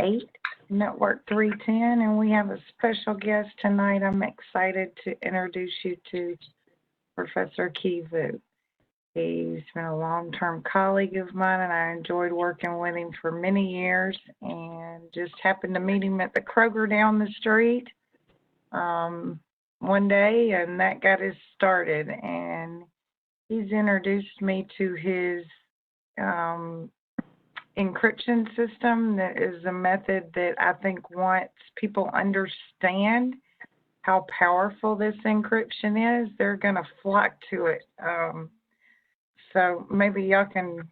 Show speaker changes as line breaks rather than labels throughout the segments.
8, Network 310, and we have a special guest tonight. I'm excited to introduce you to Professor Kee Vu. He's been a long-term colleague of mine, and I enjoyed working with him for many years, and just happened to meet him at the Kroger down the street one day, and that got us started. And he's introduced me to his encryption system. That is a method that I think once people understand how powerful this encryption is, they're going to flock to it. So maybe y'all can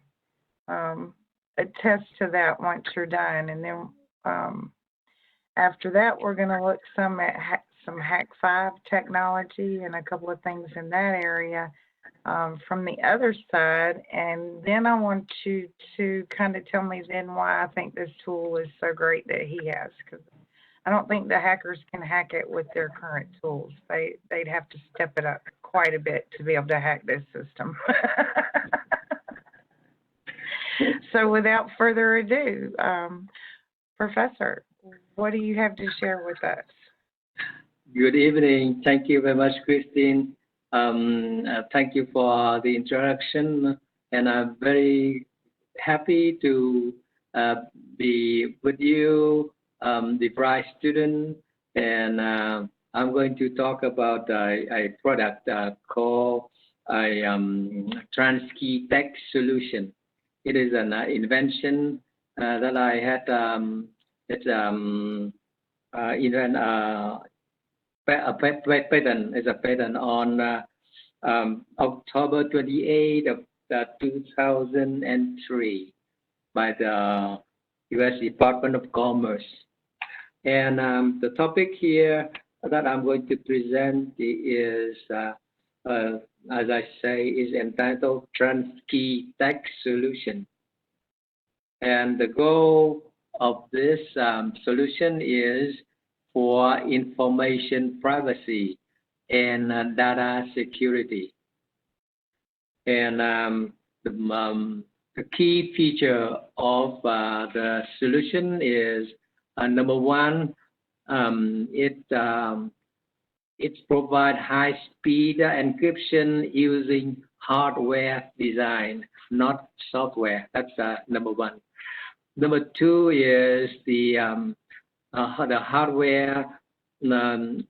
attest to that once you're done. And then after that, we're going to look some at some Hak5 technology and a couple of things in that area from the other side. And then I want you to kind of tell me then why I think this tool is so great that he has, because I don't think the hackers can hack it with their current tools. They'd have to step it up quite a bit to be able to hack this system. So without further ado, Professor, what do you have to share with us?
Good evening. Thank you very much, Christine. Thank you for the introduction, and I'm very happy to be with you, the bright student, and I'm going to talk about a product called a TransKey Tech Solution. It is an invention that I had. It's a patent. It's a patent on October 28th of 2003 by the U.S. Department of Commerce. And the topic here that I'm going to present is, as I say, is entitled TransKey Tech Solution. And the goal of this solution is for information privacy and data security. And the key feature of the solution is number one, it provides high-speed encryption using hardware design, not software. That's number one. Number two is the hardware design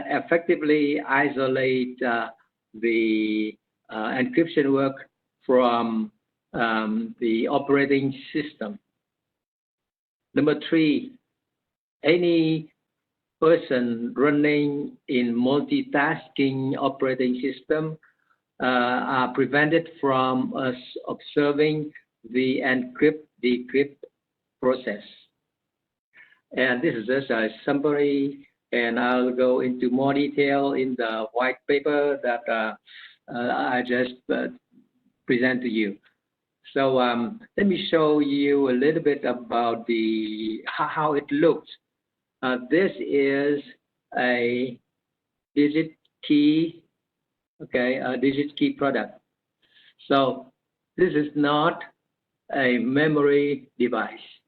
effectively isolate the encryption work from the operating system. Number three, any person running in multitasking operating system are prevented from us observing the decrypt process. And this is just a summary, and I'll go into more detail in the white paper that I just present to you. So let me show you a little bit about how it looks. This is a digit key, okay, a digit key product. So this is not a memory device.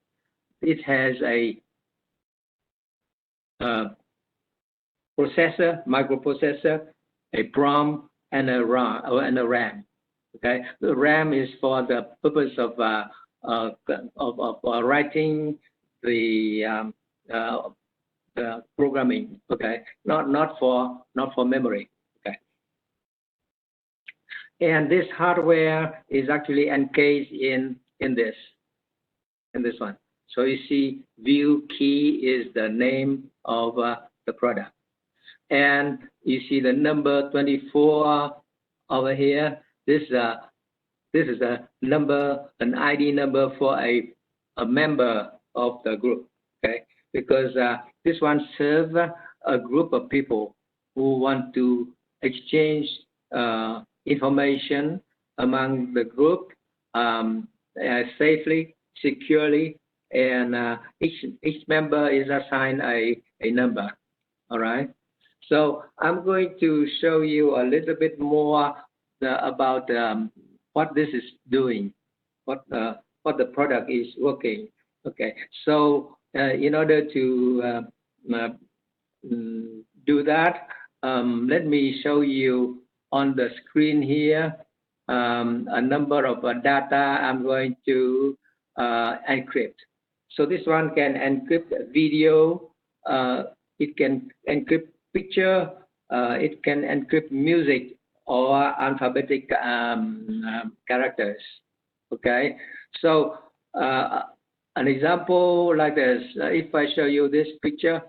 It has a processor, microprocessor, a PROM, and a RAM. Okay, the RAM is for the purpose of writing the programming. Okay, not for memory. Okay, and this hardware is actually encased in this one. So you see, View Key is the name of the product, and you see the number 24 over here. This is a number, an ID number for a member of the group. Okay, because this one serves a group of people who want to exchange information among the group safely, securely, and each member is assigned a number. All right. So I'm going to show you a little bit more about what this is doing, what the product is working, Okay, so in order to do that, let me show you on the screen here a number of data I'm going to encrypt. So this one can encrypt video, it can encrypt picture, it can encrypt music or alphabetic characters. Okay, so an example like this, if I show you this picture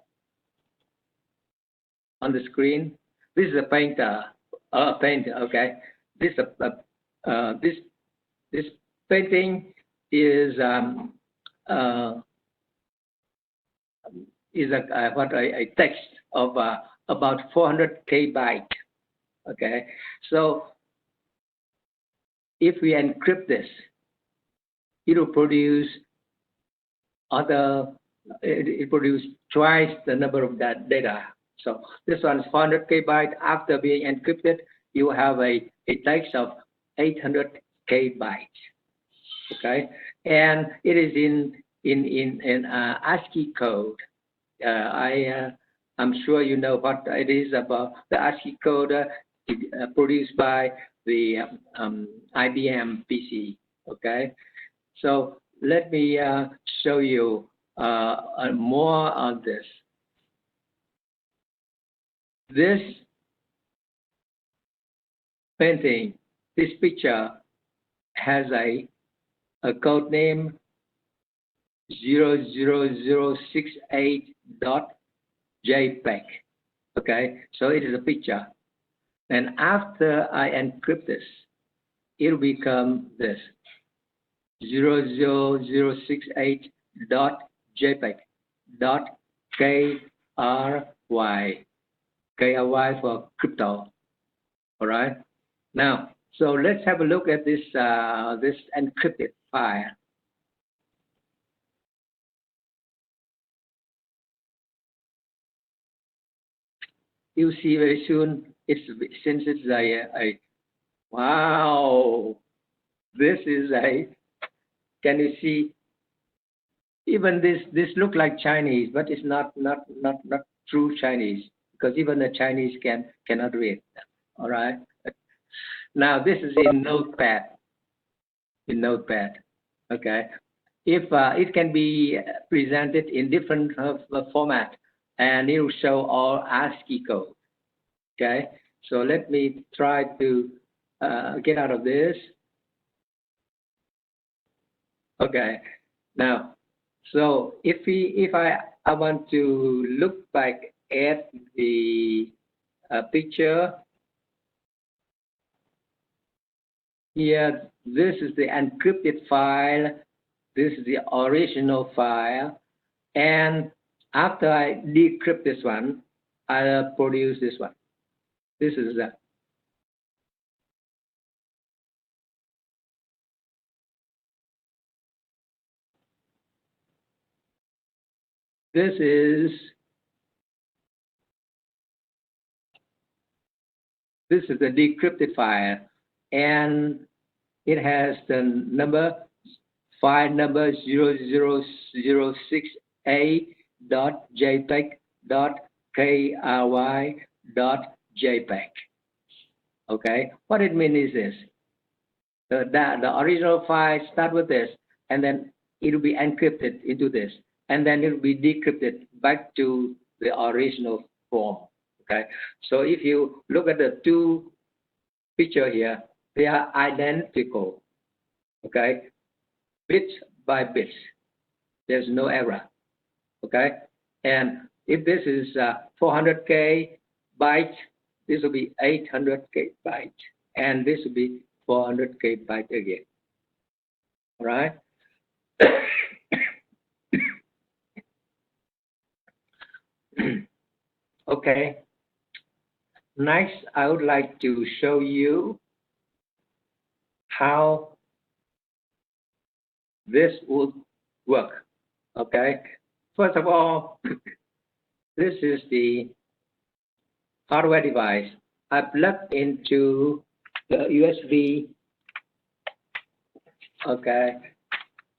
on the screen, this is a painter, painter. Okay, this this this painting is uh, a text of about 400 kbyte. Okay, so if we encrypt this, it will produce other it produce twice the number of that data. So this one is 400 kbyte. After being encrypted, you have a text of 800 kbytes. Okay, and it is in ASCII code. I'm sure you know what it is about the ASCII code produced by the IBM PC. Okay, so let me show you more on this. This painting, this picture has a code name 00068.jpg. Okay, so it is a picture. And after I encrypt this, it will become this 00068.jpg dot KRY. KRY for crypto. All right. Now, so let's have a look at this this encrypted file. You see very soon. Since it's a wow. This is a. Can you see? Even this look like Chinese, but it's not true Chinese because even the Chinese cannot read. All right. Now this is in Notepad. In Notepad. Okay. If it can be presented in different format, and it will show all ASCII code. Okay. So let me try to get out of this. Okay. Now, so if I want to look back at the picture here, this is the encrypted file. This is the original file, and after I decrypt this one, I'll produce this one. This is that. This is the decrypted file, and it has the file number 00068.jpg.kry.jpg. Okay, what it means is this: the original file start with this, and then it will be encrypted into this, and then it will be decrypted back to the original form. Okay, so if you look at the two picture here, they are identical. Okay, bits by bits. There's no error. Okay, and if this is 400k bytes, this will be 800k bytes, and this will be 400k byte again. All right. Okay. Next, I would like to show you how this would work. Okay. First of all, this is the hardware device. I plugged into the USB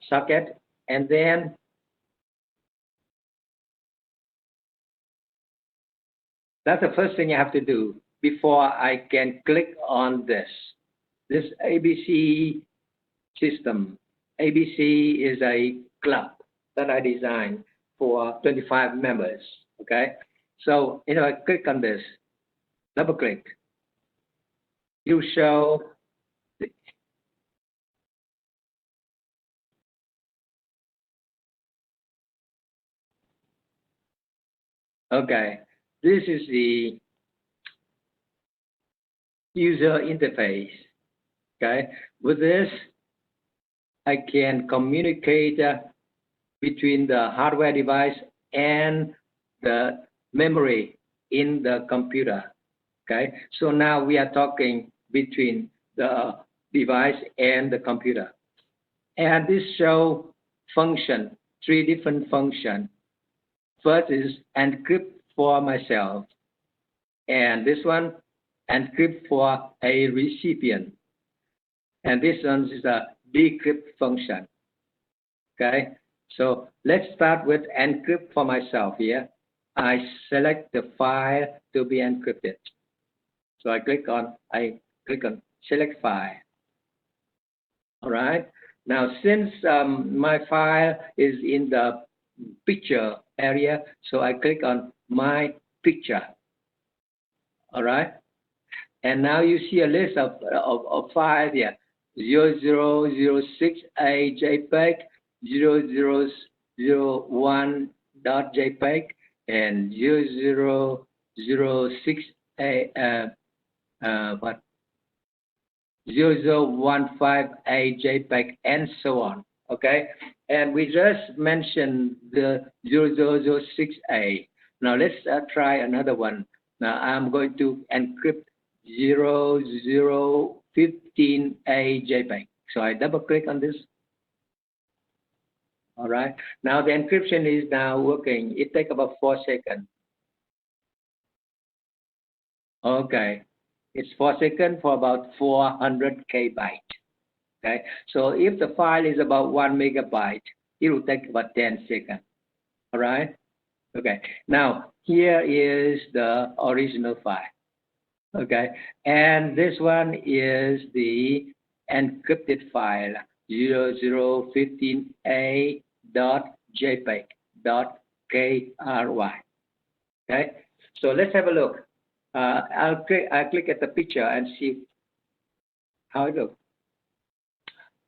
socket, and then That's the first thing you have to do before I can click on this. This ABC system. ABC is a club that I designed for 25 members. Okay. So if I click on this, double click, you show. Okay. This is the user interface. Okay. With this, I can communicate between the hardware device and the memory in the computer. Okay, so now we are talking between the device and the computer. And this show function, three different function. First is encrypt for myself, and this one encrypt for a recipient, and this one is a decrypt function. Okay, so let's start with encrypt for myself here. I select the file to be encrypted. So I click on select file. All right. Now, since my file is in the picture area, so I click on my picture. All right. And now you see a list of files here. 0006A JPEG, 0001.jpg, and 0006A what 0015A JPEG, and so on. Okay, and we just mentioned the 0006A. Now let's try another one. Now I'm going to encrypt 0015A JPEG. So I double click on this. All right. Now the encryption is now working. It takes about 4 seconds. Okay. It's 4 seconds for about 400 KB. Okay, so if the file is about 1 megabyte, it will take about 10 seconds. All right. Okay. Now here is the original file. Okay, and this one is the encrypted file 0015A dot JPEG dot KRY. Okay, so let's have a look. I'll click at the picture and see how it looks.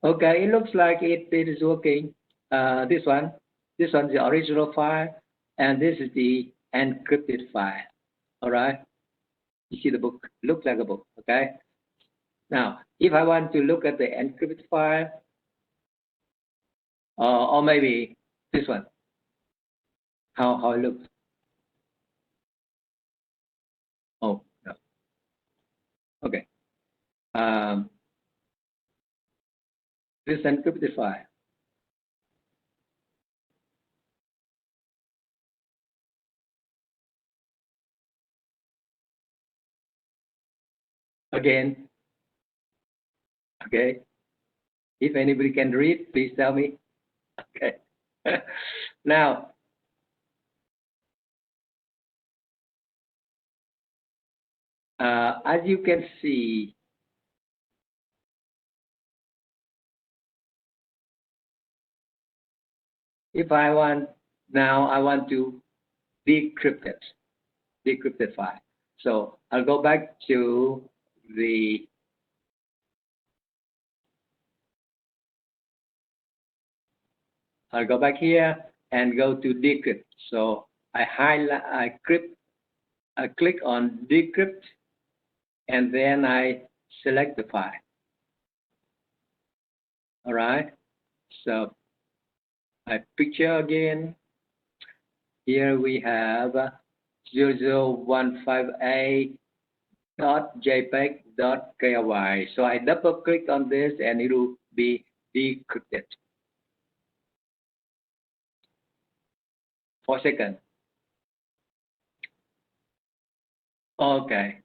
Okay, it looks like it is working. This one's the original file, and this is the encrypted file. All right, you see the book looks like a book. Okay, now if I want to look at the encrypted file, or maybe this one, how it looks. Oh no. Okay. This encrypted file. Again, okay. If anybody can read, please tell me. Okay. Now, as you can see, if I want to decrypt it, decrypted file. So I'll go back to the I'll go back here and go to decrypt. So I click on decrypt, and then I select the file. All right. So I picture again. Here we have 0015A dot JPEG dot KY. So I double click on this and it will be decrypted. 4 seconds. Okay.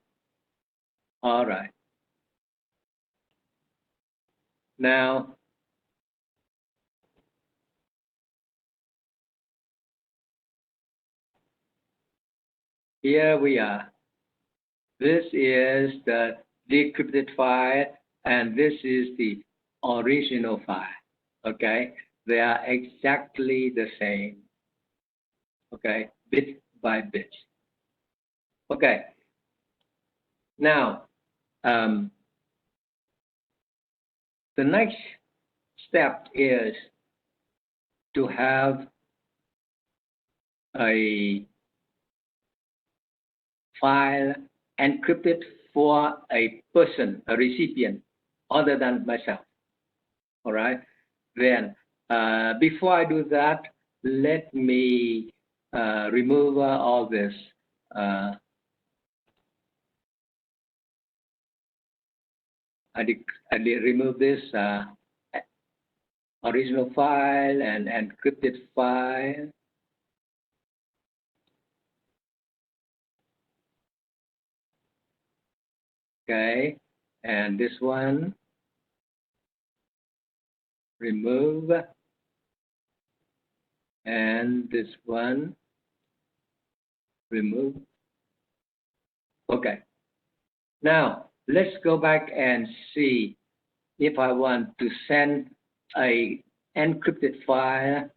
All right. Now here we are. This is the decrypted file, and this is the original file. Okay, they are exactly the same. Okay, bit by bit. Okay, now the next step is to have a file encrypted for a person, a recipient, other than myself. All right. Then, before I do that, let me remove all this. I did remove this original file and encrypted file. Okay, and this one remove, and this one remove. Okay, now let's go back and see if I want to send a encrypted file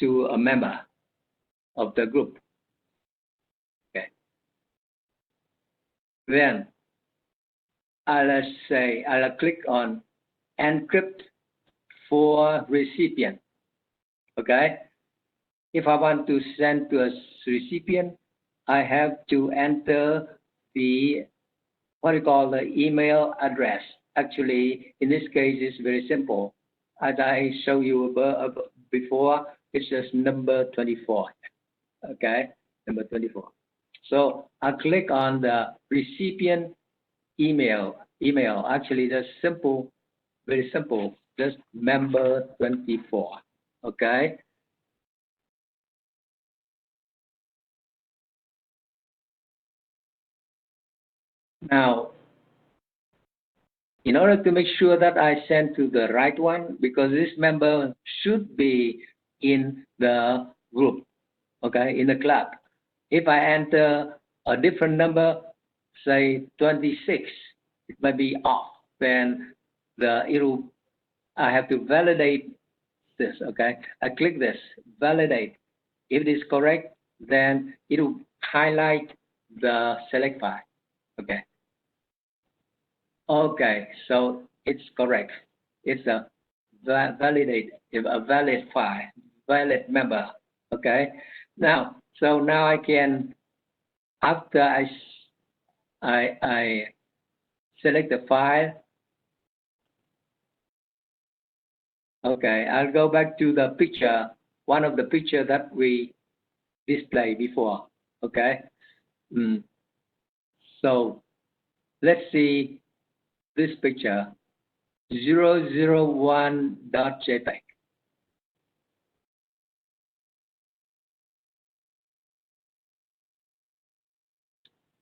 to a member of the group. Okay, then I'll say I'll click on encrypt for recipient. Okay, if I want to send to a recipient, I have to enter the what you call the email address. Actually, in this case, it's very simple. As I showed you before, it's just number 24. Okay, number 24. So I click on the recipient email. Actually, that's simple, very simple. Just member 24. Okay. Now, in order to make sure that I send to the right one, because this member should be in the group, okay, in the club. If I enter a different number, say 26, it might be off. Then I have to validate this, okay? I click this, validate. If it is correct, then it will highlight the select file, okay? Okay, so it's correct. It's a valid file, valid member. Okay. Now, so now I can, after I select the file. Okay, I'll go back to the picture, one of the picture that we displayed before. Okay. So let's see this picture, 001.jpg.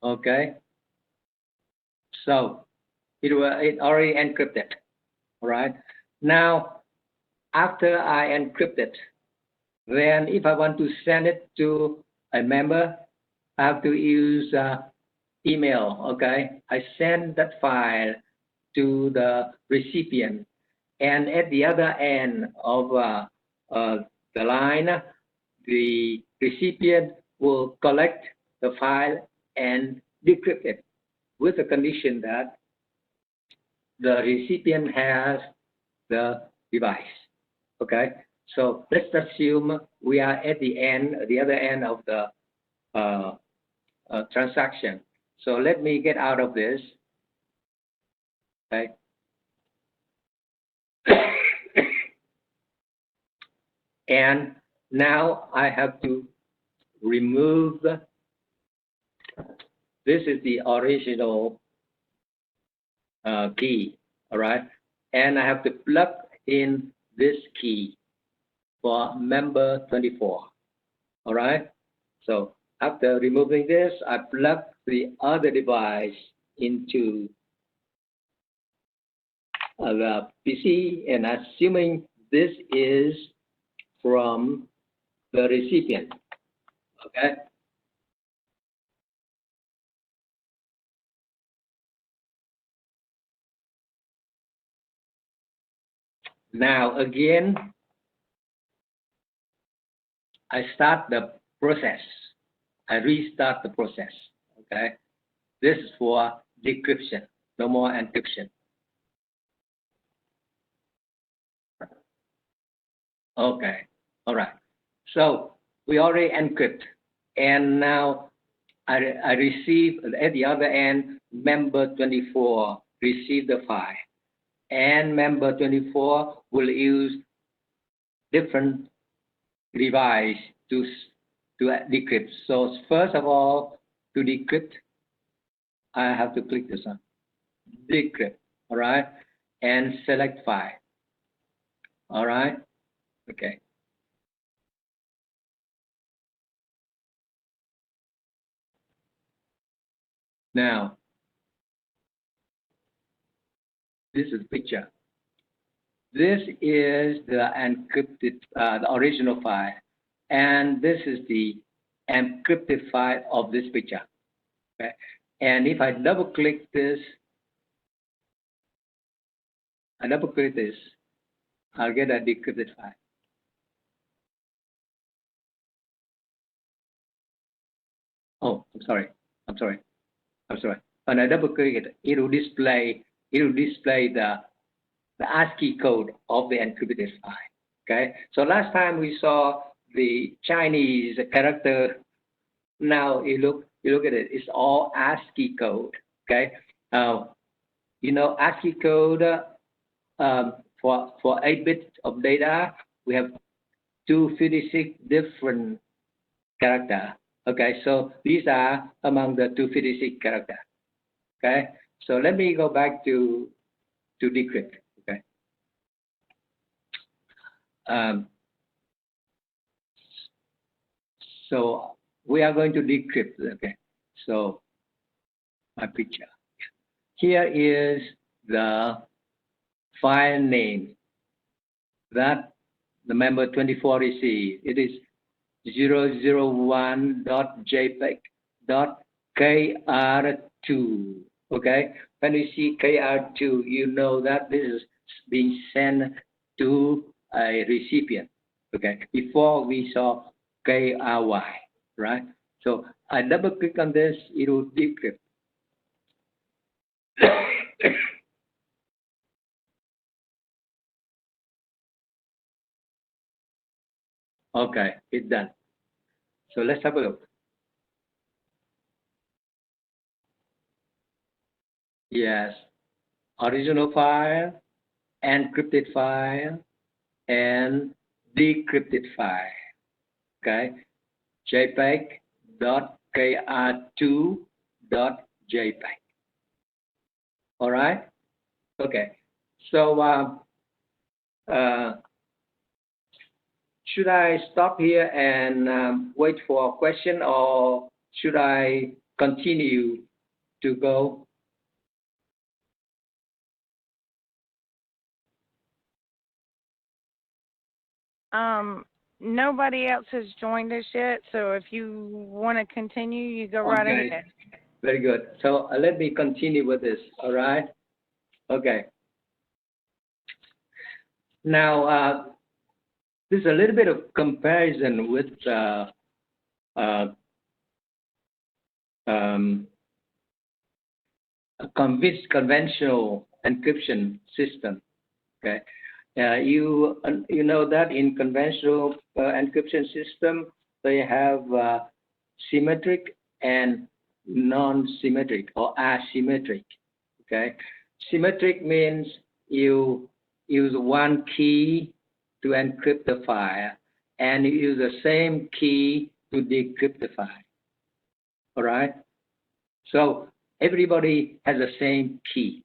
Okay, so it already encrypted. All right. Now, after I encrypt it, then if I want to send it to a member, I have to use email. Okay, I send that file to the recipient, and at the other end of the line, the recipient will collect the file and decrypt it with the condition that the recipient has the device. Okay, so let's assume we are at the other end of the transaction. So let me get out of this. Okay. And now I have to remove, this is the original key, all right? And I have to plug in this key for member 24, all right? So after removing this, I plug the other device into the PC, and assuming this is from the recipient, okay? Now again, I start the process. I restart the process. Okay. This is for decryption. No more encryption. Okay. All right. So we already encrypt, and now I receive at the other end. Member 24 receive the file, and member 24 will use different device to decrypt. So first of all, to decrypt, I have to click this one, decrypt, all right, and select file, all right, okay. Now, this is picture. This is the encrypted, the original file, and this is the encrypted file of this picture. Okay, and if I double click this, I'll get a decrypted file. Oh, I'm sorry. When I double click it, it will display the ASCII code of the encrypted file. Okay. So last time we saw the Chinese character. Now you look at it. It's all ASCII code. Okay. ASCII code for 8 bits of data, we have 256 different characters. Okay, so these are among the 256 characters. Okay, so let me go back to decrypt. Okay, so we are going to decrypt. Okay, so my picture. Here is the file name that the member 24 received. It is 001.jpeg.kr2. Okay, when you see KR2, you know that this is being sent to a recipient. Okay, before we saw KRY, right? So I double click on this, it will decrypt. Okay, it's done. So let's have a look. Yes, original file, encrypted file, and decrypted file. Okay, jpeg.kr2.jpeg. All right. Okay. So should I stop here and wait for a question, or should I continue to go?
Nobody else has joined us yet, so if you want to continue, you go right ahead.
Very good. So let me continue with this. All right. Okay. Now, there's a little bit of comparison with a conventional encryption system. Okay. You know that in conventional encryption system, they have symmetric and non-symmetric or asymmetric. Okay, symmetric means you use one key to encrypt the file, and you use the same key to decrypt the file. All right, so everybody has the same key.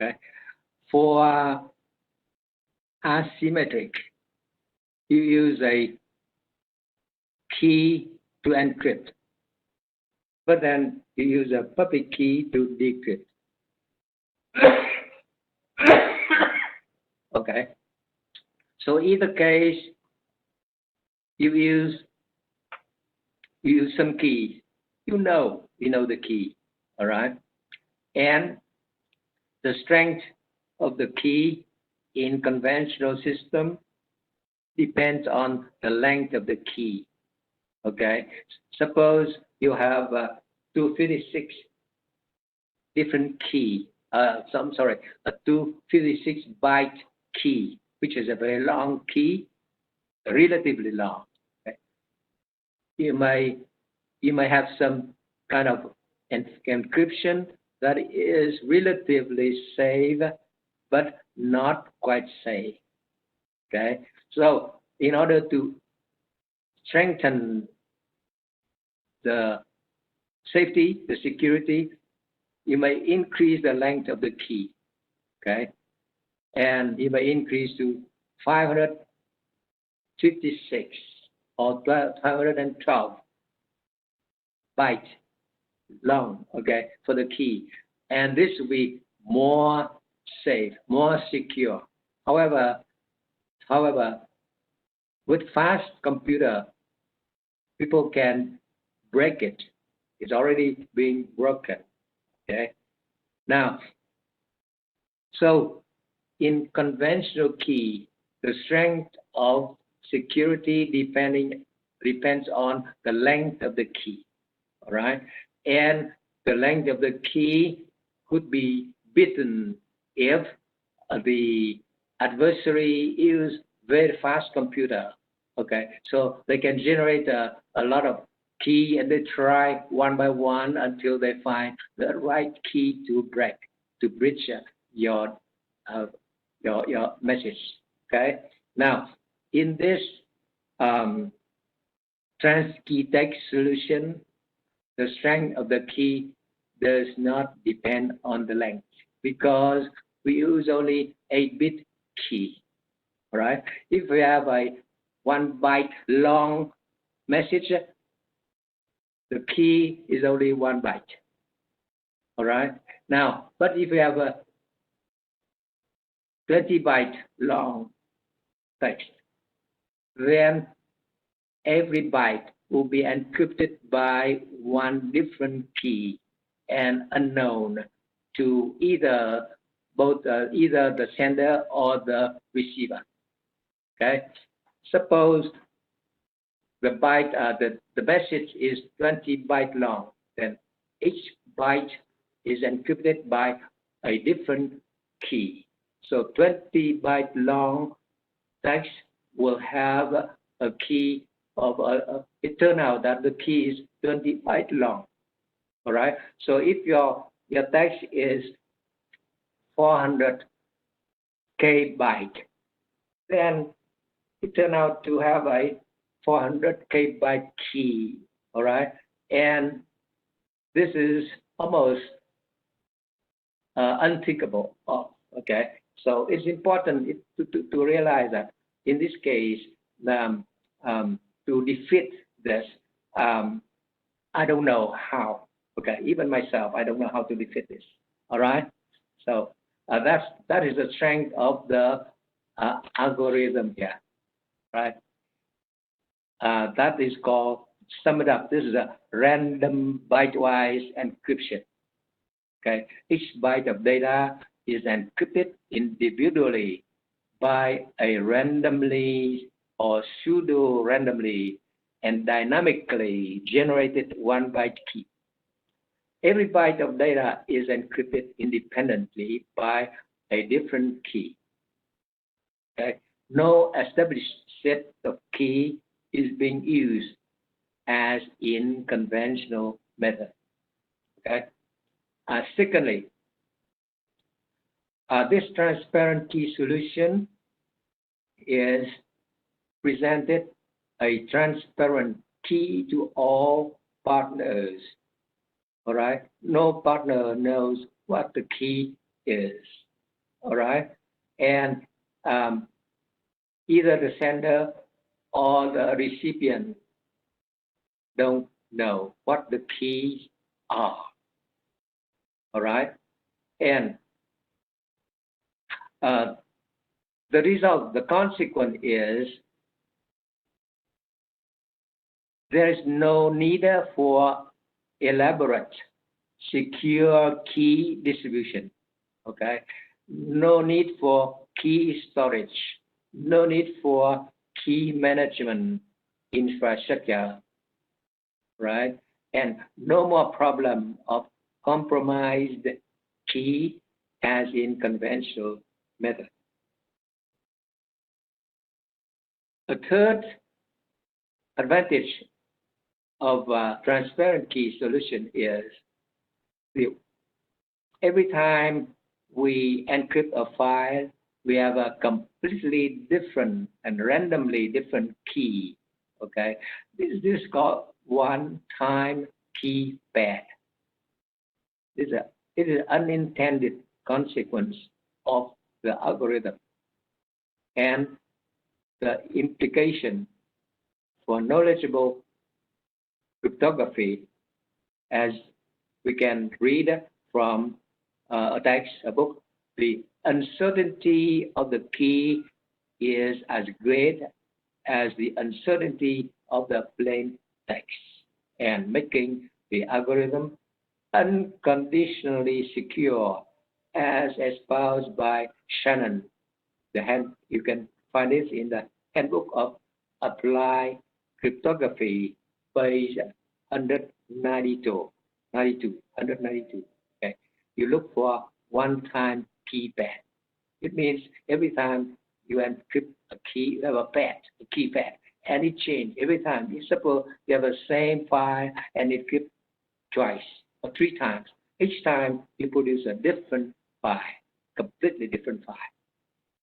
Okay, for asymmetric, you use a key to encrypt, but then you use a public key to decrypt. Okay, so either case, you use some keys. You know the key, all right, and the strength of the key in conventional system depends on the length of the key. Okay, suppose you have 256 different key. A 256 byte key, which is a very long key, relatively long. Okay? You may have some kind of encryption that is relatively safe, but not quite safe. Okay, so in order to strengthen the safety, the security, you may increase the length of the key. Okay, and you may increase to 556 or 512 bytes long, okay, for the key. And this will be more safe, more secure. However, with fast computer, people can break it. It's already being broken, okay? Now, so in conventional key, the strength of security depends on the length of the key, all right? And the length of the key could be beaten if the adversary use very fast computer, okay? So they can generate a lot of key and they try one by one until they find the right key to breach your message, okay? Now, in this trans-key text solution, the strength of the key does not depend on the length because we use only 8-bit key, all right? If we have a 1 byte long message, the key is only 1 byte, all right? Now, but if we have a 20 byte long text, then every byte will be encrypted by one different key and unknown to either the sender or the receiver. Okay. Suppose the message is 20 byte long, then each byte is encrypted by a different key. So 20 byte long text will have a key of it turns out that the key is 20 byte long. All right. So if your text is 400K byte, then it turns out to have a 400K byte key. All right. And this is almost unthinkable. Okay. So it's important to realize that in this case, to defeat this, I don't know how. Okay, even myself, I don't know how to defeat this. All right. So that is the strength of the algorithm here, right? That is called, sum it up. This is a random byte-wise encryption. Okay, each byte of data is encrypted individually by a randomly or pseudo-randomly and dynamically generated 1 byte key. Every byte of data is encrypted independently by a different key. Okay? No established set of key is being used as in conventional method. Okay? Secondly, this transparent key solution is presented a transparent key to all partners. All right. No partner knows what the key is. All right. And either the sender or the recipient don't know what the keys are. All right. And the result, the consequence is there is no need for elaborate secure key distribution. Okay. No need for key storage, no need for key management infrastructure, right? And no more problem of compromised key as in conventional method. A third advantage of transparent key solution is every time we encrypt a file, we have a completely different and randomly different key. Okay, this is called one-time key pad. This is an unintended consequence of the algorithm, and the implication for knowledgeable cryptography, as we can read from a text, a book, the uncertainty of the key is as great as the uncertainty of the plain text, and making the algorithm unconditionally secure, as espoused by Shannon. You can find this in the Handbook of Applied Cryptography, page 192. 192. Okay. You look for one-time key pad. It means every time you encrypt a key, you have a key pad, and it changes every time. You suppose you have the same file and it encrypt twice or three times. Each time you produce a different file, completely different file.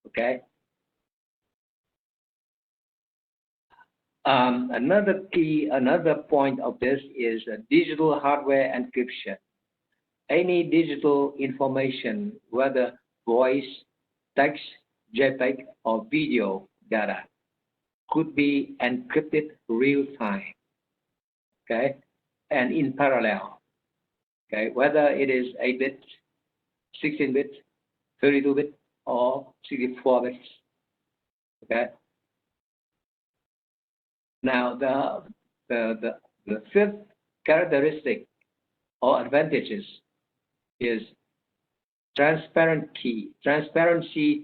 Okay. Another point of this is digital hardware encryption. Any digital information, whether voice, text, JPEG, or video data, could be encrypted real time, okay, and in parallel, okay, whether it is 8-bit, 16-bit, 32-bit, or 64 bits, okay. Now the fifth characteristic or advantages is transparency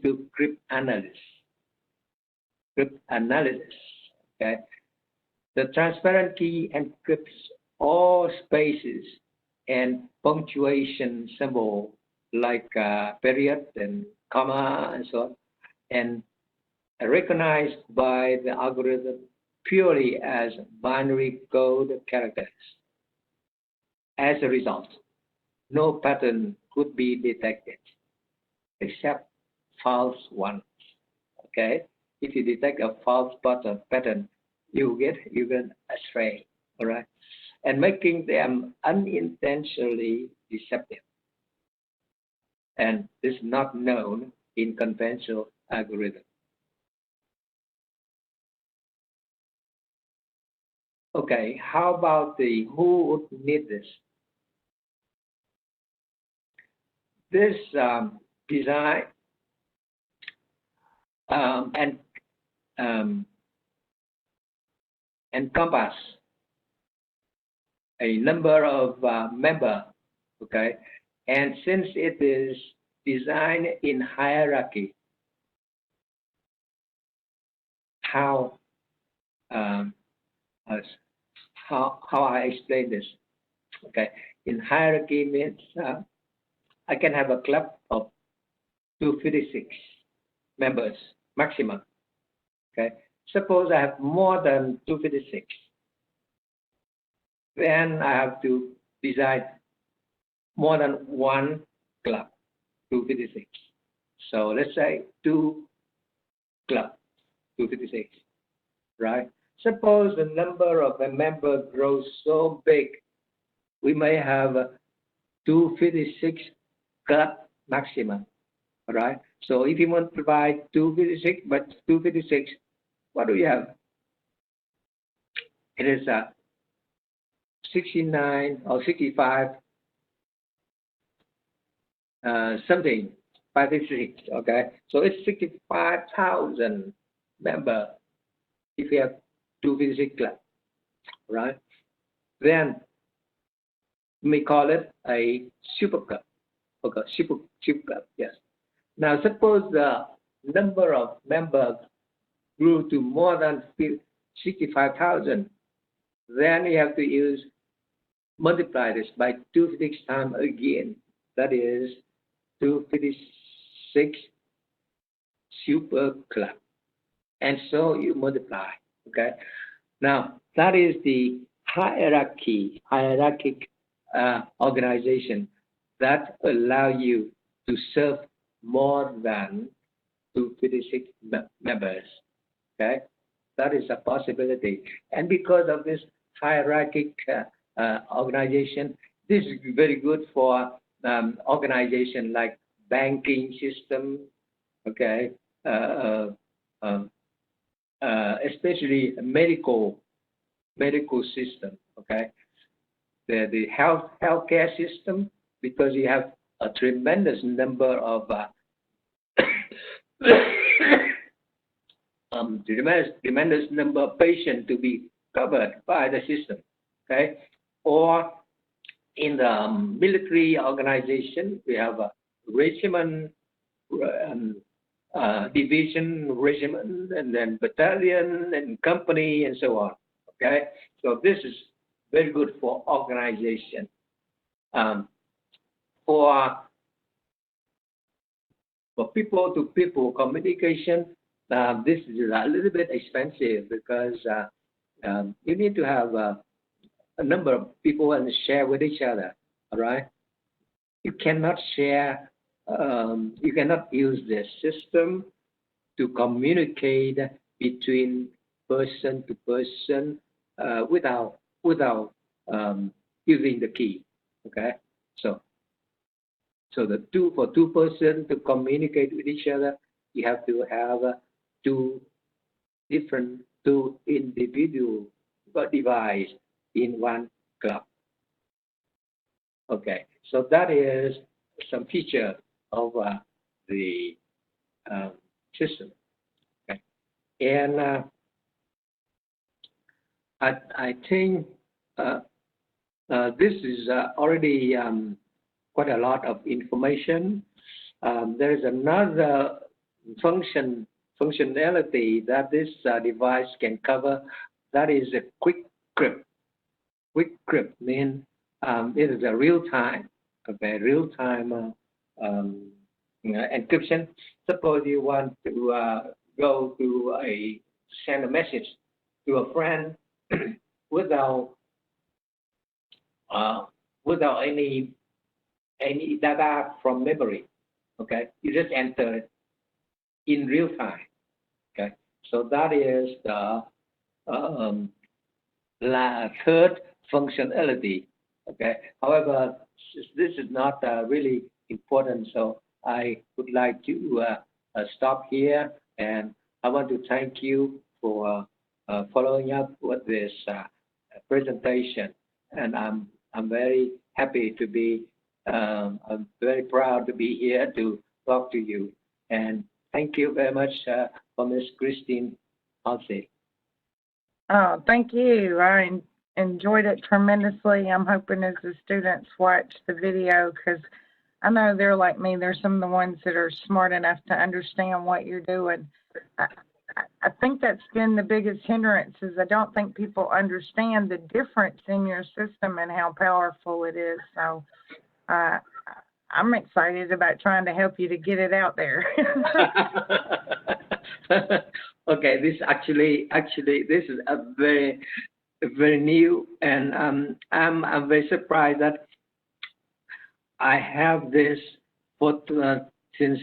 to cryptanalysis. Okay, the transparent key encrypts all spaces and punctuation symbol like period and comma and so on, and recognized by the algorithm purely as binary code characters. As a result, no pattern could be detected except false ones. Okay, if you detect a false pattern, you get astray. All right, and making them unintentionally deceptive, and is not known in conventional algorithm. Okay, how about who would need this? This design and encompass a number of members, okay? And since it is designed in hierarchy, how I explain this? Okay, in hierarchy means I can have a club of 256 members maximum. Okay, suppose I have more than 256, then I have to design more than one club, 256. So let's say 2 club, 256, right? Suppose the number of a member grows so big, we may have 256 club maximum, right? So if you multiply 256 by 256, what do you have? It is 69 or 65 something, 556, okay? So it's 65,000 member if you have 256 club, right? Then we call it a super club. Okay, super club, yes. Now suppose number of members grew to more than 65,000, then you have to multiply this by 256 times again. That is 256 super club. And so you multiply. Okay. Now that is the hierarchic organization that allow you to serve more than 256 members. Okay, that is a possibility. And because of this hierarchic organization, this is very good for organization like banking system. Okay, especially medical system. Okay, the healthcare system, because you have a tremendous number of tremendous number of patients to be covered by the system. Okay, or in the military organization, we have a regiment, division, regiment, and then battalion and company and so on. Okay, so this is very good for organization. For people-to-people communication, this is a little bit expensive because you need to have a number of people and share with each other. All right, you cannot share. You cannot use this system to communicate between person to person without using the key. Okay, so for two person to communicate with each other, you have to have two individual device in one club. Okay, so that is some feature of the system. Okay, and I think this is already quite a lot of information. There is another functionality that this device can cover. That is a quick crypt. Quick crypt means it is a real time, okay, real time encryption. Suppose you want to go to send a message to a friend without any data from memory. Okay, you just enter it in real time. Okay, so that is the third functionality. Okay, however, this is not really important, so I would like to stop here, and I want to thank you for following up with this presentation, and I'm very happy to be. I'm very proud to be here to talk to you, and thank you very much for Ms. Christine Halsey.
Oh, thank you. I enjoyed it tremendously. I'm hoping as the students watch the video, because I know they're like me. They're some of the ones that are smart enough to understand what you're doing. I think that's been the biggest hindrance, is I don't think people understand the difference in your system and how powerful it is. So I'm excited about trying to help you to get it out there.
Okay, this actually this is a very new, and I'm very surprised that I have this for since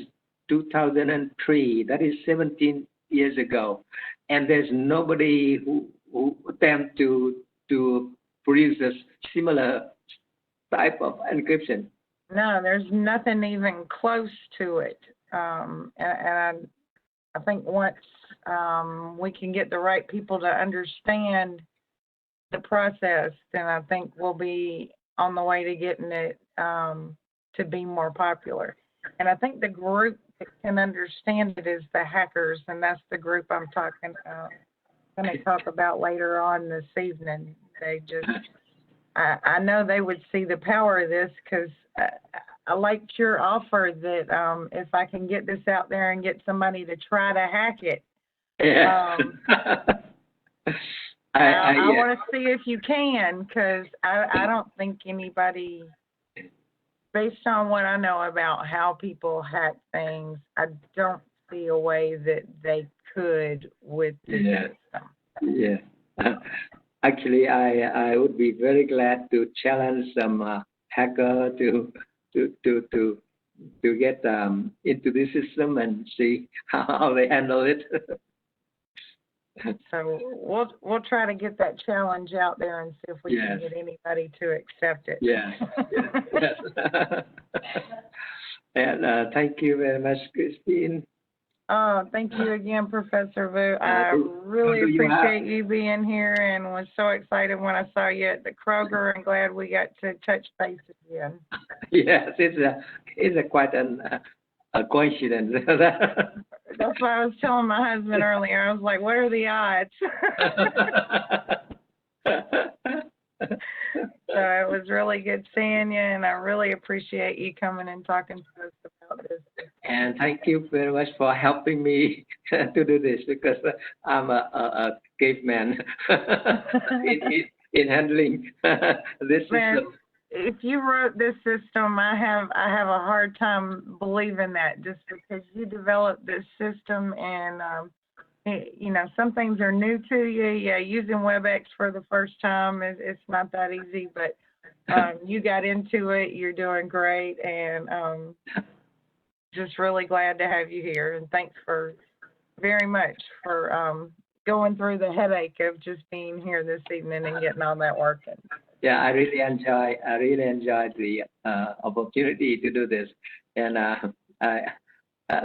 2003. That is 17 years ago, and there's nobody who attempt to produce a similar type of encryption.
No, there's nothing even close to it. And I think once we can get the right people to understand the process, then I think we'll be on the way to getting it to be more popular. And I think the group that can understand it is the hackers, and that's the group I'm going to talk about later on this evening. They just, I know they would see the power of this, because I liked your offer that if I can get this out there and get somebody to try to hack it,
Yeah.
I
yeah.
want to see if you can, because I don't think anybody, based on what I know about how people hack things, I don't see a way that they could with this
Yeah.
system.
Yeah. Actually, I would be very glad to challenge some hacker to get into the system and see how they handle it.
So we'll try to get that challenge out there and see if we can
Yes.
get anybody to accept it.
Yes. Yes. And thank you very much, Christine.
Oh, thank you again, Professor Vu. I
do
really
you have-
appreciate you being here and was so excited when I saw you at the Kroger, and glad we got to touch base again.
Yes, it's a quite a coincidence.
That's what I was telling my husband earlier. I was like, what are the odds? So it was really good seeing you, and I really appreciate you coming and talking to us about this.
And thank you very much for helping me to do this, because I'm a caveman in handling this
Man,
system.
if you wrote this system, I have a hard time believing that, just because you developed this system, and some things are new to you. Yeah, using WebEx for the first time it's not that easy, but you got into it. You're doing great, and just really glad to have you here. And thanks very much for going through the headache of just being here this evening and getting all that working.
Yeah, I really enjoyed the opportunity to do this, and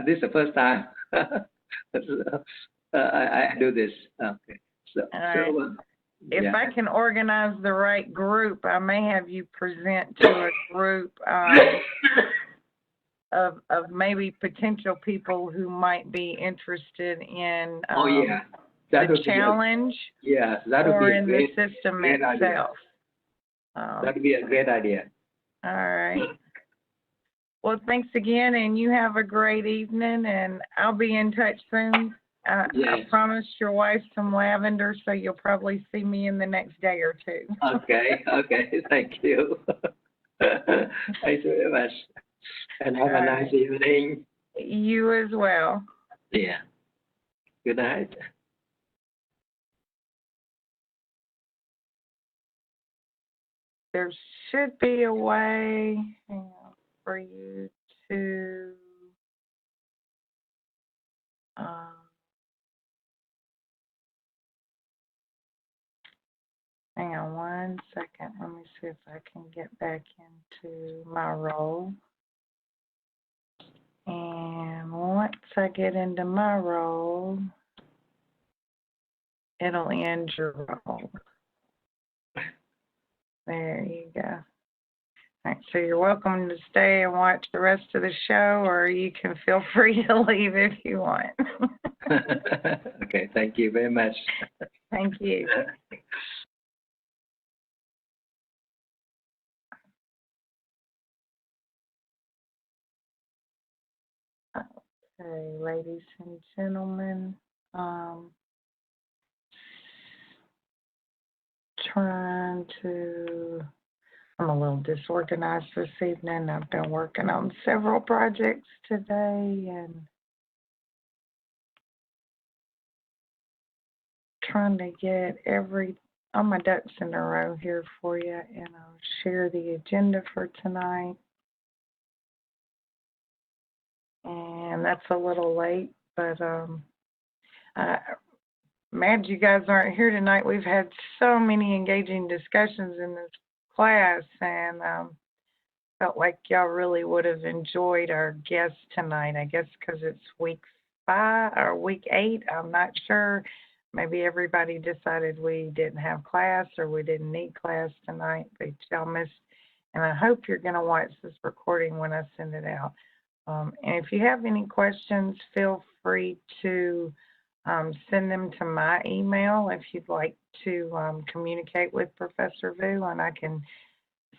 this is the first time I do this. Okay, so
right. If
yeah.
I can organize the right group, I may have you present to a group of maybe potential people who might be interested in
Oh yeah,
the challenge
that would
or
be
in
great,
the system
great
itself.
idea. That would be a great idea.
All right. Well, thanks again, and you have a great evening, and I'll be in touch soon. I promised your wife some lavender, so you'll probably see me in the next day or two.
Okay, thank you. Thanks very much. And have a nice evening.
You as well.
Yeah. Good night.
There should be a way for you to hang on one second. Let me see if I can get back into my role. And once I get into my role, it'll end your role. There you go. All right, so you're welcome to stay and watch the rest of the show, or you can feel free to leave if you want.
Okay, thank you very much.
Thank you. Okay, ladies and gentlemen, I'm a little disorganized this evening. I've been working on several projects today and trying to get all my ducks in a row here for you, and I'll share the agenda for tonight. And that's a little late, but I'm mad you guys aren't here tonight. We've had so many engaging discussions in this class, and felt like y'all really would have enjoyed our guest tonight. I guess because it's week 5 or week 8, I'm not sure. Maybe everybody decided we didn't have class or we didn't need class tonight, but y'all missed. And I hope you're going to watch this recording when I send it out. And if you have any questions, feel free to send them to my email if you'd like to communicate with Professor Vu, and I can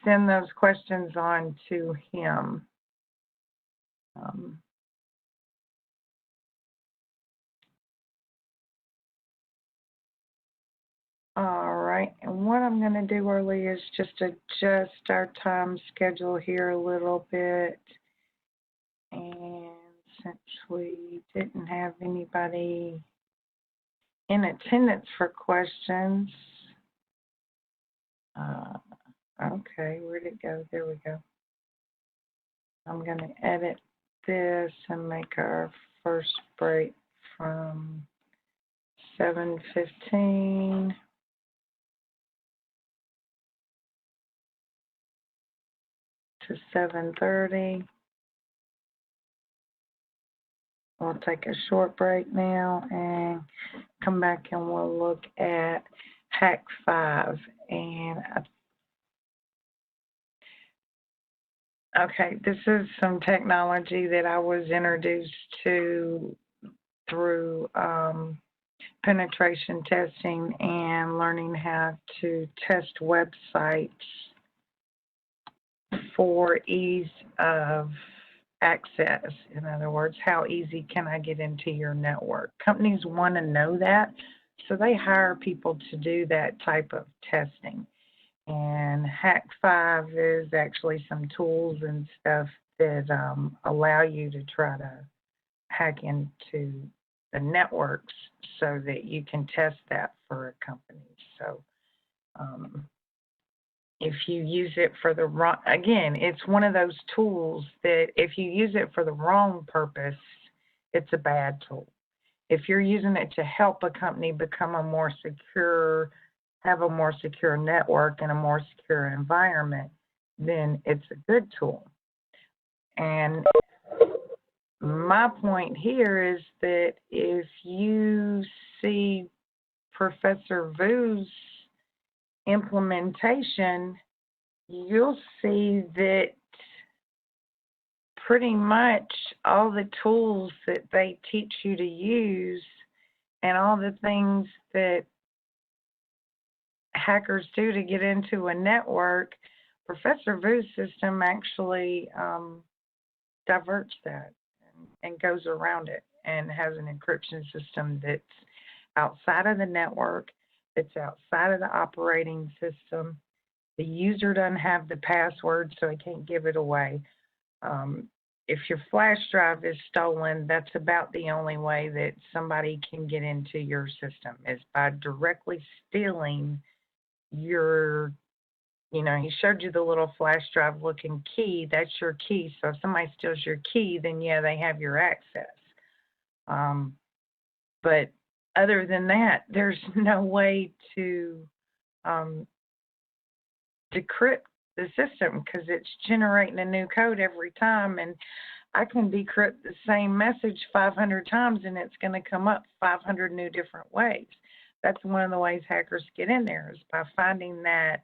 send those questions on to him. All right, and what I'm going to do early is just adjust our time schedule here a little bit. And since we didn't have anybody in attendance for questions, okay, where'd it go? There we go. I'm going to edit this and make our first break from 7:15 to 7:30. We'll take a short break now and come back and we'll look at Hack 5. And okay, this is some technology that I was introduced to through penetration testing and learning how to test websites for ease of access. In other words, how easy can I get into your network? Companies want to know that, so they hire people to do that type of testing. And Hack 5 is actually some tools and stuff that allow you to try to hack into the networks so that you can test that for a company. So if you use it for the wrong, again, it's one of those tools that if you use it for the wrong purpose, it's a bad tool. If you're using it to help a company become a more secure, have a more secure network and a more secure environment, then it's a good tool. And my point here is that if you see Professor Vu's implementation, you'll see that pretty much all the tools that they teach you to use and all the things that hackers do to get into a network, Professor Vu's system actually diverts that and goes around it and has an encryption system that's outside of the network, that's outside of the operating system. The user doesn't have the password, so he can't give it away. If your flash drive is stolen, that's about the only way that somebody can get into your system, is by directly stealing your, you know, he showed you the little flash drive looking key. That's your key. So if somebody steals your key, then yeah, they have your access. But other than that, there's no way to decrypt the system because it's generating a new code every time, and I can decrypt the same message 500 times and it's going to come up 500 new different ways. That's one of the ways hackers get in there, is by finding that,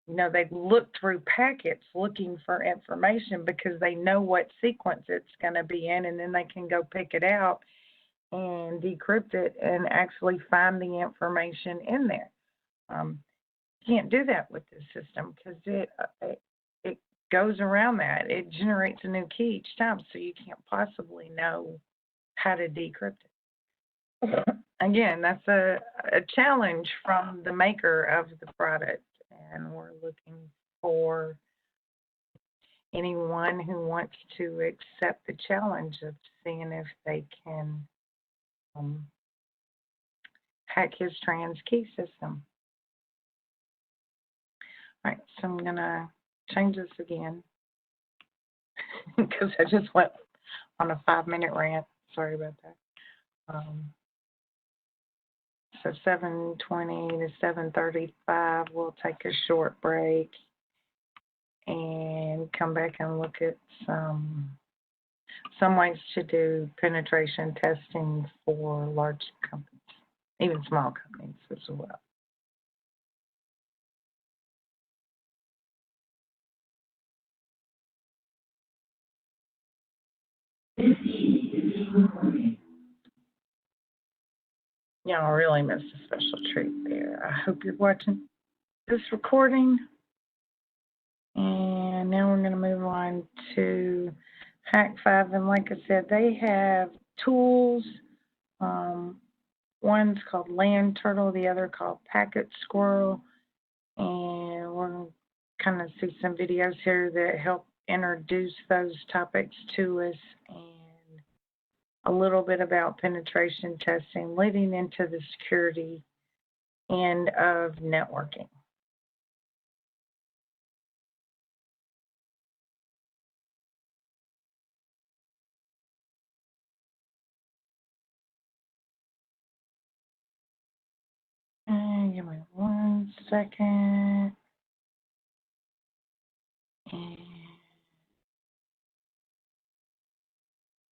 you know, they look through packets looking for information because they know what sequence it's going to be in, and then they can go pick it out and decrypt it and actually find the information in there. Can't do that with this system because it goes around that. It generates a new key each time, so you can't possibly know how to decrypt it. Again, that's a challenge from the maker of the product, and we're looking for anyone who wants to accept the challenge of seeing if they can hack his trans key system. All right, so I'm going to change this again because I just went on a 5-minute rant. Sorry about that. So 7:20 to 7:35, we'll take a short break and come back and look at some ways to do penetration testing for large companies, even small companies as well. Y'all really missed a special treat there. I hope you're watching. this recording. And now we're going to move on to Hak5. And like I said, they have tools. One's called Land Turtle, the other called Packet Squirrel. And we're going to kind of see some videos here that help introduce those topics to us, and a little bit about penetration testing leading into the security end of networking. And give me 1 second.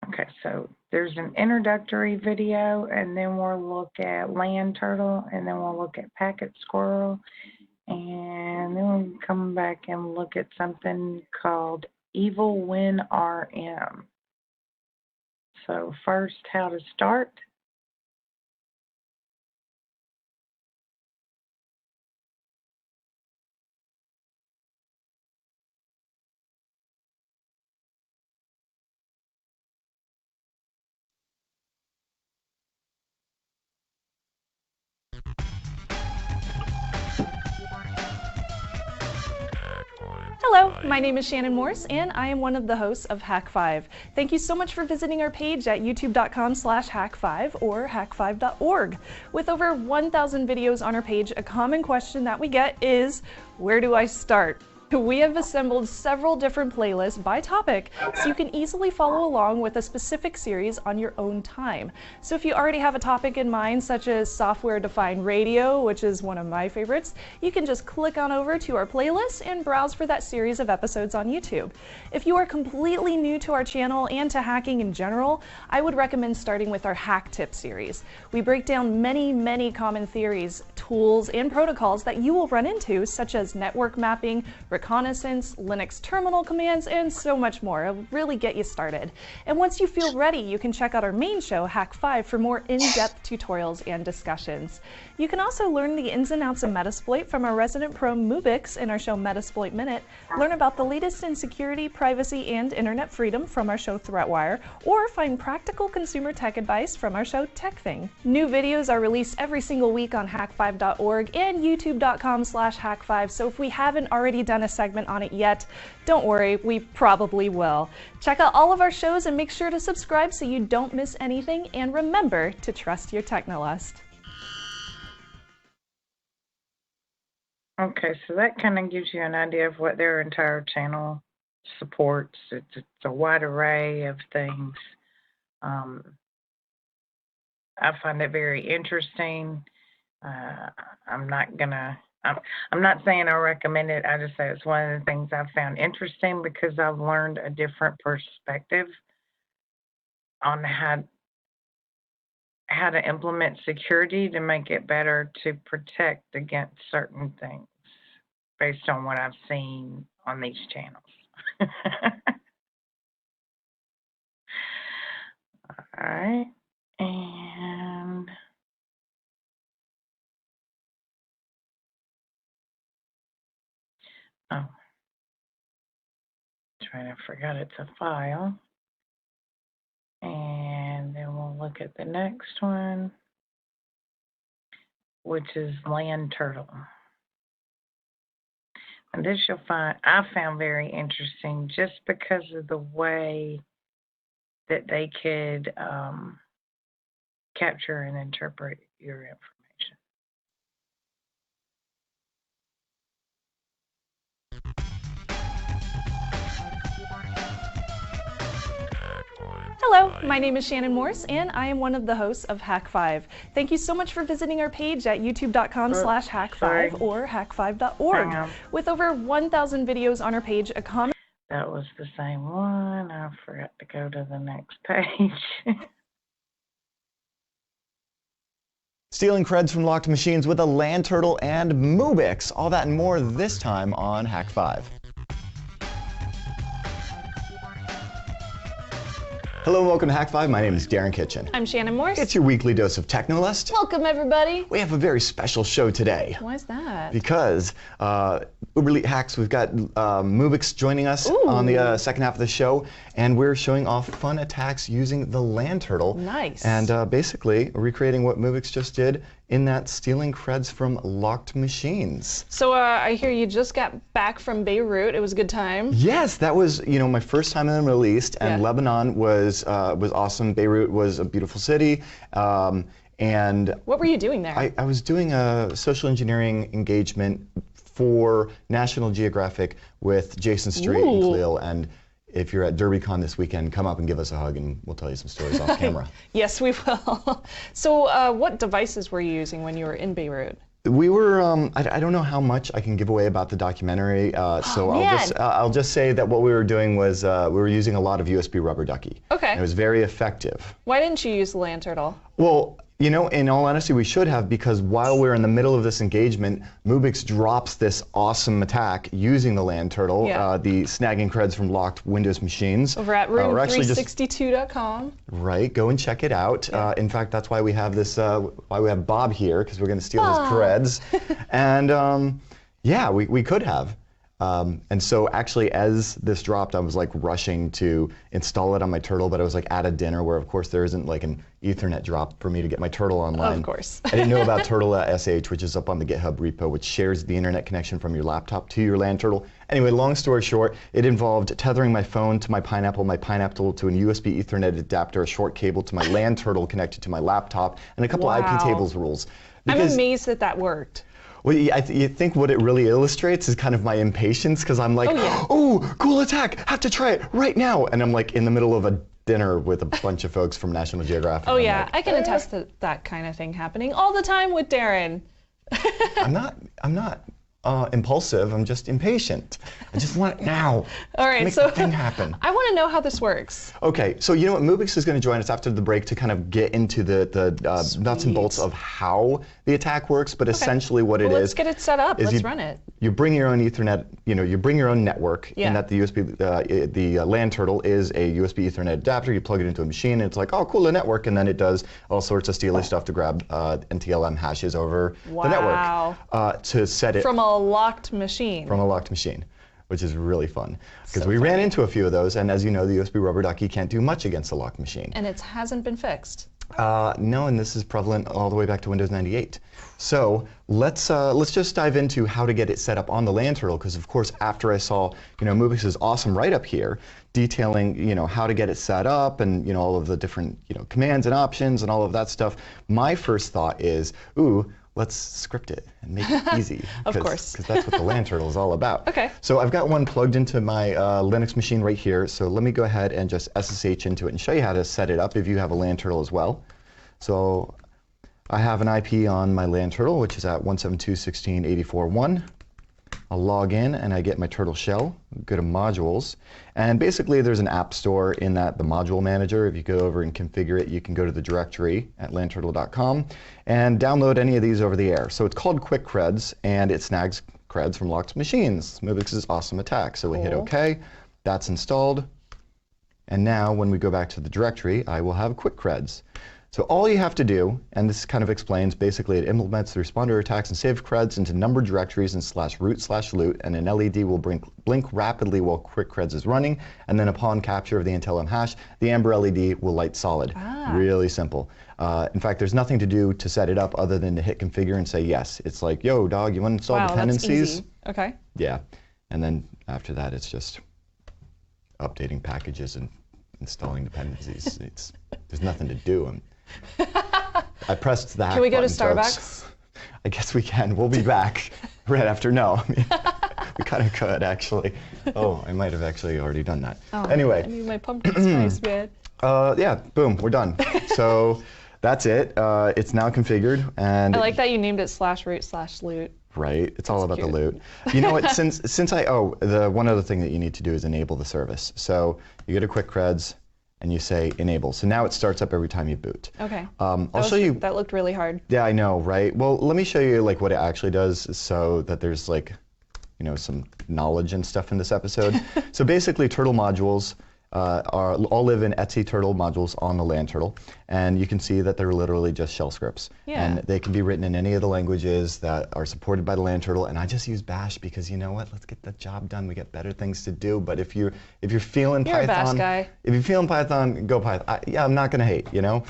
Okay, so there's an introductory video, and then we'll look at Land Turtle, and then we'll look at Packet Squirrel, and then we'll come back and look at something called Evil Win RM. So first, how to start.
Hello, my name is Shannon Morse, and I am one of the hosts of Hak5. Thank you so much for visiting our page at youtube.com/hak5 or hak5.org. With over 1,000 videos on our page, a common question that we get is, where do I start? We have assembled several different playlists by topic so you can easily follow along with a specific series on your own time. So if you already have a topic in mind, such as software-defined radio, which is one of my favorites, you can just click on over to our playlist and browse for that series of episodes on YouTube. If you are completely new to our channel and to hacking in general, I would recommend starting with our Hack Tip series. We break down many common theories, tools, and protocols that you will run into, such as network mapping, reconnaissance, Linux terminal commands, and so much more. It'll really get you started. And once you feel ready, you can check out our main show, Hak5, for more in-depth tutorials and discussions. You can also learn the ins and outs of Metasploit from our resident pro Mubix in our show Metasploit Minute, learn about the latest in security, privacy, and internet freedom from our show ThreatWire, or find practical consumer tech advice from our show TechThing. New videos are released every single week on hak5.org and youtube.com/hak5, so if we haven't already done a segment on it yet, don't worry, we probably will. Check out all of our shows and make sure to subscribe so you don't miss anything, and remember to trust your Technolust.
Okay, so that kind of gives you an idea of what their entire channel supports. It's a wide array of things. I find it very interesting. I'm not saying I recommend it. I just say it's one of the things I've found interesting because I've learned a different perspective on how to implement security to make it better to protect against certain things based on what I've seen on these channels. All right, and I forgot it's a file. And then we'll look at the next one, which is Land Turtle. And this I found very interesting just because of the way that they could capture and interpret your information.
Hello, my name is Shannon Morse, and I am one of the hosts of Hak5. Thank you so much for visiting our page at youtube.com/hak5 or hak5.org. With over 1,000 videos on our page, a common...
That was the same one. I forgot to go to the next page.
Stealing creds from locked machines with a Land Turtle and Mubix. All that and more this time on Hak5. Hello and welcome to Hack 5. My name is Darren Kitchen.
I'm Shannon Morse.
It's your weekly dose of Technolust.
Welcome, everybody.
We have a very special show today.
Why is that?
Because Uber Elite Hacks, we've got Mubix joining us on the second half of the show, and we're showing off fun attacks using the Land Turtle.
Nice.
And basically recreating what Mubix just did in that stealing creds from locked machines.
So I hear you just got back from Beirut. It was a good time.
Yes, that was my first time in the Middle East, and
Yeah.
Lebanon was awesome. Beirut was a beautiful city, and
What were you doing there?
I was doing a social engineering engagement for National Geographic with Jason Street and
Ooh.
Khalil. And if you're at DerbyCon this weekend, come up and give us a hug, and we'll tell you some stories off camera.
Yes, we will. So what devices were you using when you were in Beirut?
We were, I don't know how much I can give away about the documentary, so I'll just say that what we were doing was we were using a lot of USB rubber ducky.
Okay.
And it was very effective.
Why didn't you use the Land Turtle?
Well, in all honesty, we should have, because while we're in the middle of this engagement, Mubix drops this awesome attack using the Land Turtle,
Yeah.
the snagging creds from locked Windows machines.
Over at room362.com.
Right, go and check it out. In fact, that's why we have this, why we have Bob here, because we're going to steal his creds. And yeah, we could have. And so actually, as this dropped, I was like rushing to install it on my Turtle, but I was like at a dinner where, of course, there isn't like an Ethernet drop for me to get my Turtle online.
Of course.
I didn't know about Turtle.sh, which is up on the GitHub repo, which shares the internet connection from your laptop to your Land Turtle. Anyway, long story short, it involved tethering my phone to my Pineapple to a USB Ethernet adapter, a short cable to my Land Turtle connected to my laptop, and a couple
Wow.
IP tables rules.
I'm
Because-
amazed that that worked.
well, you think what it really illustrates is kind of my impatience, because I'm like, oh, cool attack, have to try it right now. And I'm like in the middle of a dinner with a bunch of folks from National Geographic.
Oh
and I'm
yeah,
like,
I can attest to that kind of thing happening all the time with Darren.
I'm not impulsive, I'm just impatient. I just want it now.
All right,
Make
so
the thing happen.
I want to know how this works.
Okay, so you know what, Mubix is going to join us after the break to kind of get into the nuts and bolts of how the attack works, but essentially what it
Well,
is.
let's get it set up.
is
Let's
you-
run it.
You bring your own Ethernet, you bring your own network,
Yeah.
and that the USB, the Land Turtle is a USB Ethernet adapter. You plug it into a machine, and it's like, oh, cool, a network, and then it does all sorts of steely stuff to grab NTLM hashes over the
Wow.
network to set it
From a locked machine.
from a locked machine, which is really fun. Because we ran into a few of those, and as you know, the USB rubber ducky can't do much against a locked machine.
And it hasn't been fixed.
No, and this is prevalent all the way back to Windows 98. So let's just dive into how to get it set up on the Land Turtle, because of course after I saw Mubix's awesome write-up here detailing how to get it set up and all of the different commands and options and all of that stuff, my first thought is, ooh, let's script it and make it easy.
Of course.
Because that's what the Land Turtle is all about.
Okay.
So I've got one plugged into my Linux machine right here. So let me go ahead and just SSH into it and show you how to set it up if you have a Land Turtle as well. So I have an IP on my Land Turtle, which is at 172.16.84.1. I'll log in and I get my Turtle shell, go to modules, and basically there's an app store in that, the module manager. If you go over and configure it, you can go to the directory at landturtle.com and download any of these over the air. So it's called Quick Creds, and it snags creds from locked machines. Mubix's awesome attack. So we hit
Cool.
OK, that's installed, and now when we go back to the directory, I will have Quick Creds. So all you have to do, and this kind of explains, basically it implements the responder attacks and save creds into numbered directories and /root/loot, and an LED will blink rapidly while Quick Creds is running, and then upon capture of the NTLM hash, the amber LED will light solid. Really simple. In fact, there's nothing to do to set it up other than to hit configure and say yes. It's like, yo, dog, you want to install
Wow,
dependencies?
that's easy. Okay.
Yeah, and then after that, it's just updating packages and installing dependencies. There's nothing to do. I pressed the hack
Can we go to
button, folks.
Starbucks?
I guess we can. We'll be back right after. No, I mean, we kind of could actually. Oh, I might have actually already done that.
Oh,
Anyway,
I need my pumpkin spice, man.
yeah, boom, we're done. So that's it. It's now configured, and
I like that you named it /root/loot.
right, it's all about
cute.
the loot. You know what? Since the one other thing that you need to do is enable the service. So you go to Quick Creds and you say enable. So now it starts up every time you boot.
Okay.
I'll show you.
That looked really hard.
Yeah, I know, right? Well, let me show you like what it actually does, so that there's like, some knowledge and stuff in this episode. So basically, Turtle modules all live in Etsy Turtle modules on the land turtle, and you can see that they're literally just shell scripts.
Yeah.
And they can be written in any of the languages that are supported by the land turtle. And I just use Bash because you know what? Let's get the job done. We got better things to do. But if you're feeling
You're a
Python,
Bash guy.
if you're feeling Python, go Python. Yeah, I'm not gonna hate. You know.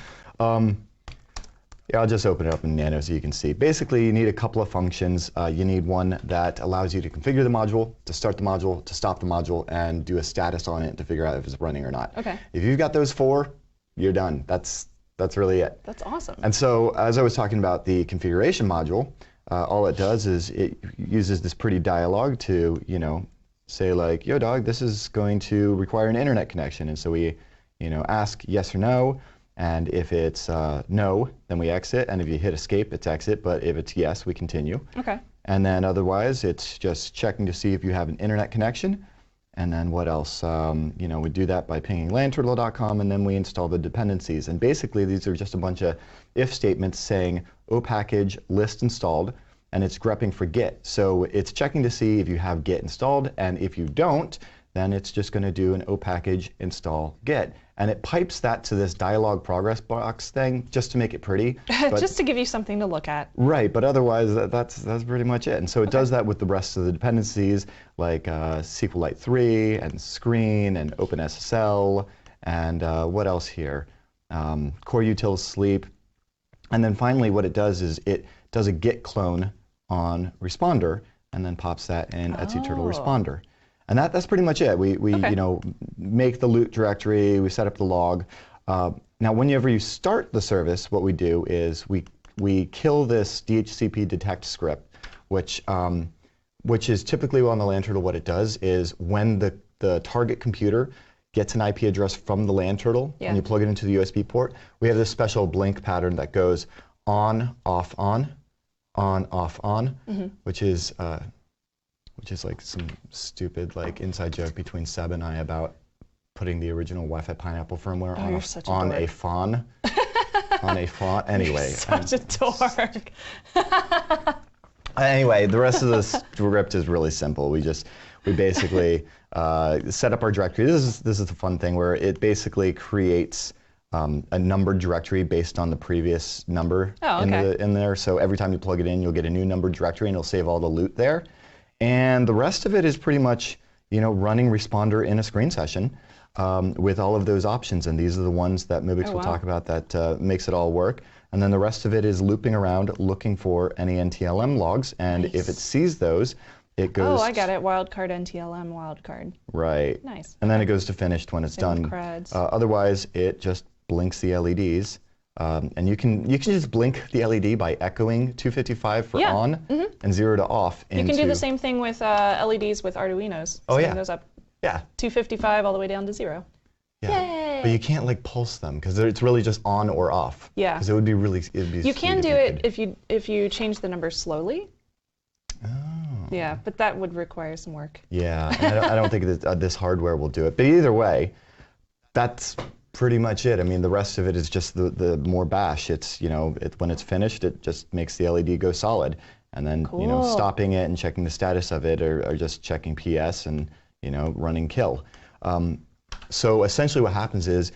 Yeah, I'll just open it up in Nano so you can see. Basically, you need a couple of functions. You need one that allows you to configure the module, to start the module, to stop the module, and do a status on it to figure out if it's running or not.
Okay.
If you've got those 4, you're done. That's really it.
That's awesome.
And so, as I was talking about the configuration module, all it does is it uses this pretty dialog to, you know, say like, yo dog, this is going to require an internet connection. And so we, you know, ask yes or no. And if it's no, then we exit. And if you hit escape, it's exit. But if it's yes, we continue.
Okay.
And then otherwise, it's just checking to see if you have an internet connection. And then what else? You know, we do that by pinging landturtle.com, and then we install the dependencies. And basically, these are just a bunch of if statements saying opackage list installed, and it's grepping for Git. So it's checking to see if you have Git installed, and if you don't, then it's just going to do an opackage install Git. And it pipes that to this dialog progress box thing just to make it pretty.
Just to give you something to look at.
Right, but otherwise that's pretty much it. And so it does that with the rest of the dependencies like SQLite 3 and Screen and OpenSSL and what else here? Core Utils Sleep. And then finally what it does is it does a Git clone on Responder and then pops that in Etsy Turtle Responder. And that's pretty much it. We
Okay.
you know, make the loot directory, we set up the log. Now, whenever you start the service, what we do is we kill this DHCP detect script, which is typically on the land turtle. What it does is when the target computer gets an IP address from the land turtle and you plug it into the USB port, we have this special blink pattern that goes on, off, on, off, on, which is like some stupid like inside joke between Seb and I about putting the original Wi-Fi Pineapple firmware
you're such a
on
dork.
a fawn. On a fawn. Anyway.
Such a dork.
Anyway, the rest of the script is really simple. We basically set up our directory. This is the fun thing where it basically creates a numbered directory based on the previous number in there. So every time you plug it in, you'll get a new numbered directory and it'll save all the loot there. And the rest of it is pretty much, you know, running Responder in a screen session with all of those options. And these are the ones that Mubix will talk about that makes it all work. And then the rest of it is looping around looking for any NTLM logs. And if it sees those, it goes.
Oh, I got it. Wildcard NTLM wildcard.
Right.
Nice.
And then it goes to finished when it's done. Otherwise, it just blinks the LEDs. And you can just blink the LED by echoing 255 for on and 0 to off.
You can do the same thing with LEDs with Arduinos.
Oh,
Setting
yeah.
those up.
Yeah.
255 all the way down to 0.
Yeah.
Yay!
But you can't like pulse them because it's really just on or off.
Yeah.
Because it would be really. It'd be
You can
sweet
do
if
it if you change the numbers slowly.
Oh.
Yeah, but that would require some work.
Yeah, and I don't think that this hardware will do it. But either way, that's pretty much it. I mean, the rest of it is just the more bash. It's, you know, when it's finished, it just makes the LED go solid. And then, you know, stopping it and checking the status of it or just checking PS and, you know, running kill. So essentially what happens is